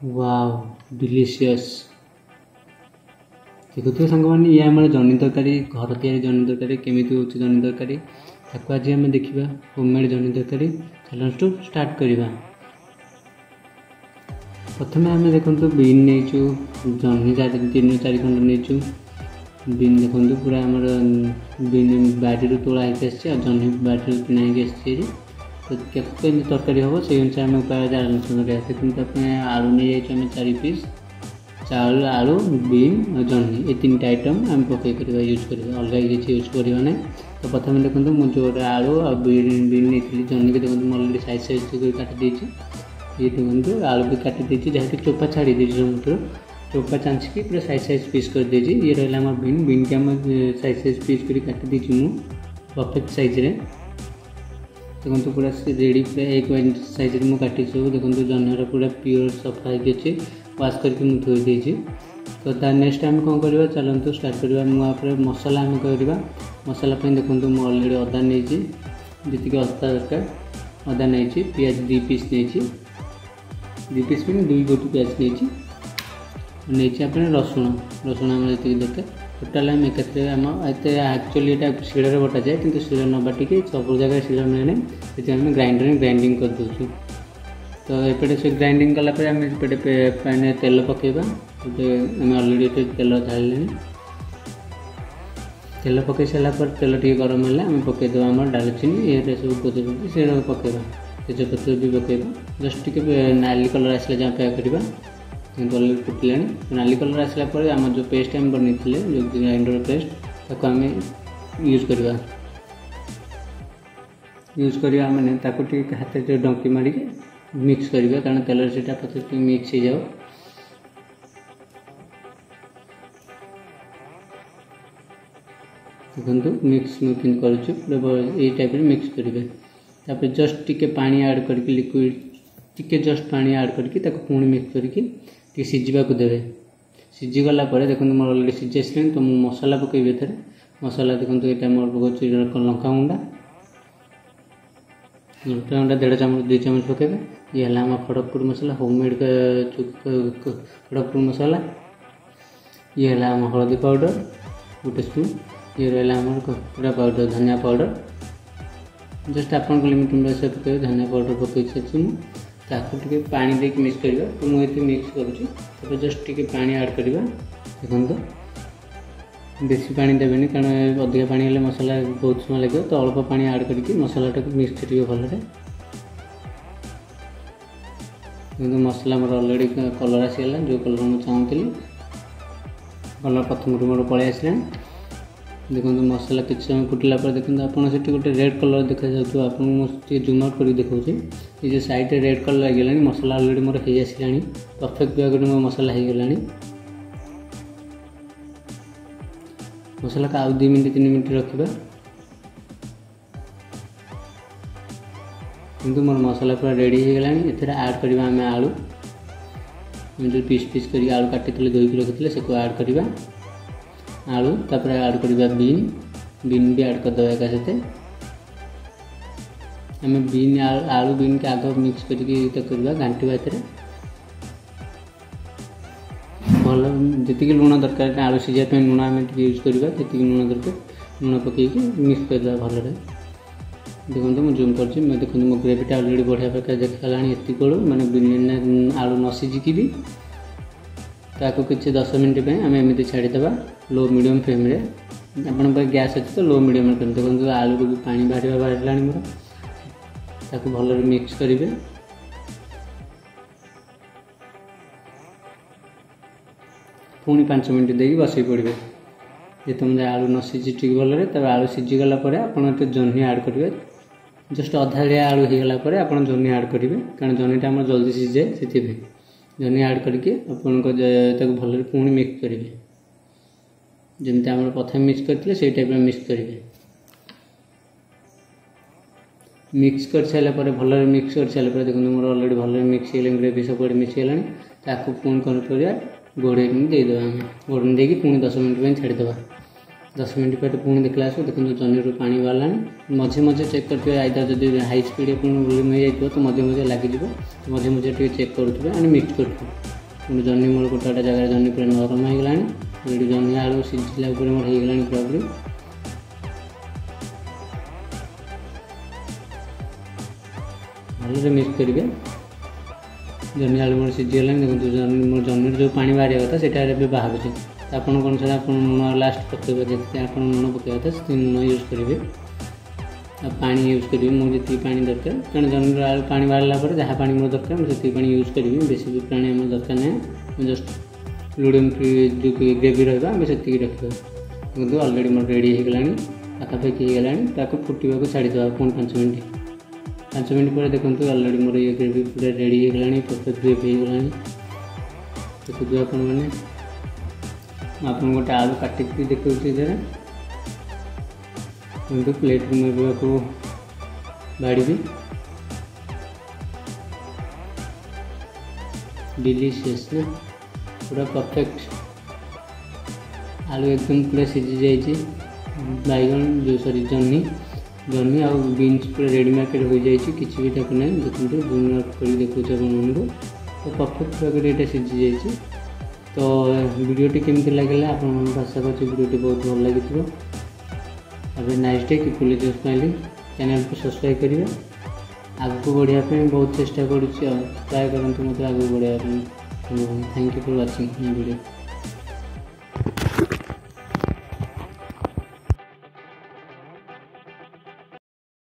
वाव delicious देखुए सांग मैंने ये आम जनी तरकारी घर तैयारी जनी तरकारी केमी हो जनी तरकारी ताको आज आम देखा होममेड जनी तरकारी चलू स्टार्ट करवा। प्रथम आम देखो बीन नहीं जनी 3-4 खंड नहीं बीन देखो पूरा आम बीन बाड़ी तोड़ा होकर जनी बाड़ी किना आसी तो केमी तरकारी हम से अनुसार आम उपाय आलोचना करें। आलू नहीं जाइए 4 पीस चाउल आलू बीन और जनी ये 3टा आइटम आम पकई कर यूज कर अलग किसी यूज करवा ना। तो प्रथम देखो मुझे जो आलू और बीन नहीं जनी के देखो मुझे अलरेडी साइज काटी देती ये देखो आलू भी काटी देती जहाँकि चोपा छाड़ी देती समुद्र चोपा चाँचिकी पूरा साइज पीस कर देती ये रहा बीन के आम साइज पीस कर काटी देती मुझे परफेक्ट साइज देखो पूरा रेडी पूरा 1 साइज मुझे काटी सब देखो जनी पूरा प्योर सफा होगी वाश करके मुझे धोई देती। तो नेक्स्ट आम कौन करवा चलते स्टार्ट करवा मुझे मसला आम करवा मसला देखो मुझे अलरेडी अदा नहीं जी अदा दरकार अदा नहीं पियाज 2 पीस नहीं 2 पीस में 2 गोटी पियाज नहीं अपने रसुण रसुण आम जी दरकार टोटाल आम एक एक्चुअली यहाँ शिଳରେ बटा जाए कि शिଳ न बाटिक सब जगह शिଳ मिले आम ग्राइंडिंग कर दूँ। तो एपटे से ग्राइंडिंग कलापर आम एपटे पैन तेल पकेबा आम अलरेडी तेल ढाले तेल पकई सारापर तेल टे गरम है आम पकईदे आम डालचीनी ये सब पकई से पकेबा तेजपत्र भी पकेबा जस्ट टे नाली कलर आसला जहाँ पे करवा अलरेडी फुटला नाली कलर आसला आम जो पेस्ट आम बनी जो ग्राइंडर पेस्ट ताको आम यूज करवा मैंने हाथ से डंकी मारिक मिक्स करवा कारण तेल से पचे मिक्स हो जाओ। देखो मिक्स मुझे करुँच टाइप मिक्स करेंगे जस्ट टिके पानी ऐड करके लिक्विड टिके जस्ट पानी ऐड करके पुणी मिक्स करके सीझा देवे सीझीगला देखो मोर अलरेडी सीझी आसला तो मुझे मसला पकेबी एथेर मसला देखो यहाँ मोर पकाऊँ लंका गुंडा 1.5 चामच 2 चामच पकेबे ये है आम खड़गपुर मसला होममेड खड़गपुर मसला ये है आम हल्दी पाउडर 1 स्पून ये रहा आम पूरा पाउडर धनिया पाउडर जस्ट आपन लिमिट अनुसार पकेबे धनिया पाउडर पकई सारी ताकू पानी देके मिक्स करवा तो मुझे मिक्स करुँच जस्ट टे पानी ऐड करवा देखो बेसी पानी देवेनि कारण अधिक पानी हेल्ले मसला बहुत समय लगे तो अल्प पानी ऐड करके मसला मिक्स करेंगे भलरे देखो मसला मोर अलरेडी कलर आसीगला जो कलर मुझे चाहूँगी कलर प्रथम मोर पलि आसला देखो मसला किसी समय फुटला देखो आपड़ से गोटे रेड कलर देखा जाऊँ आपको जूम आउट कर देखा ये जो साइड रेड कलर लगे मसला अलरेडी मोर हो आसला परफेक्ट भाग मो मसला हो गला मसला का आउ 2 मिनट 3 मिनट रखा किंतु मोर मसला पूरा रेडी हो गला एथेर ऐड करवा आम आलू जो पीस पीस कर आलू काटी धोईक रखी से ऐड करवा आलू तापर ऐड करवा बीन भी ऐड करदे एक साथे आम बीन आलू बीन के आग मिक्स करवा घांटा एथेर भल जी लुण दरकार आलू सीझा लुण आम यूज करवा जी लुण दरकार लुण पकईकि मिक्स करवा भलरे देखो मुझे जूम कर देखो मो ग्रेवीटा अलरेडी बढ़िया प्रकार देखा एति कलू मैंने बीन आलू न सीझिकी भी ताको किसी 10 मिनट आम एमती छाड़ीदे लो मीडियम फ्लेम रे आप गैस अच्छे तो लो मीडियम फ्लेम देखो आलू को भी पानी बाहर मोर ताको भलरे मिक्स करेंगे पुणी 5 मिनट देकी बसई पड़े ये तुम आलू न सीझी ठीक भलरे तब आलू सीझीगला आप जह्नी ऐड करेंगे जस्ट अधाड़िया आलू होगला आप जह्नी ऐड करेंगे कारण जह्नीटा आम जल्दी सीझे से जह्नी ऐड करके आपन भलरे पुणी मिक्स करेंगे जमी आम प्रथम मिक्स करते से टाइप मिक्स करेंगे मिक्स कर सारापर भलरे मिक्स कर सारापर देखो मोर अलरेडी भलरे मिक्स हो ग्रेवी सब मिक्स हो पुणी कौन कर घोड़े देदेवा आम घोड़े देकी पुणी 10 मिनट छाड़ीदे 10 मिनट पर पुणी देखला देखो जनी पानी बाहर मझे मझे चेक करते आइदर जब हाई स्पीड पुणी हो जाए तो मझे मझे लगे मझे मझे चेक करुवे एंड मिक्स करुवे जह्नी मोर गोटे गोटे जगह जह्नी पूरा नरम हो गलानी ये जह्नी आलू सीझिला मोर हो गलानी पूरापूरी भले मिक्स करेंगे जह्नी आलू मोर सीझीगला देखो मोर जह्नी जो पानी बाहर कथा से बाहर आप अनुसार आप लुण लास्ट पकेबे आप लुण पकेबा था लुण यूज करेंगे पानी यूज करी मुझे पानी दरकार कारण जह्नी आलू पानी बाहरला पर जहाँ पानी मोर दरकार मुझे पानी यूज करी बेसी भी पानी आम दरकार ना जस्ट लुड़म जो ग्रेवी रहा आम से रखा देखो अलरेडी मोर रेडी हो गलानी पाखापाखि हो गलानी फुटा छाड़ीदे पुणी 5 मिनट पर देखो अलरेडी मोर ये ग्रेवी पूरा रेडी हो गलानी परफेक्ट ग्रेवी हो गलानी देखो आपण मैंने आप गोटे आलू काटिक देखते प्लेट को बाड़ी डिलीशियस ना पूरा परफेक्ट आलू एकदम पूरा सीझी जाइए बैगन जो सॉरी जह्नी आउ बीन्स पूरा रेडी मार्केट हो जाइए किसी भी टाइप ना देखो जूम आउट कर देखो आपको तो परफेक्ट भाव ये सीझी जाइए तो वीडियोटी केमती लगे आप आशा कर वीडियोटी बहुत भल लगी अभी नाइस डे की पुलिस स्माइलिंग चैनल को सब्सक्राइब करेंगे आगू बढ़ापी बहुत चेष्टा करुँच ट्राए करूँ मतलब आगू बढ़ापी thank you for watching video.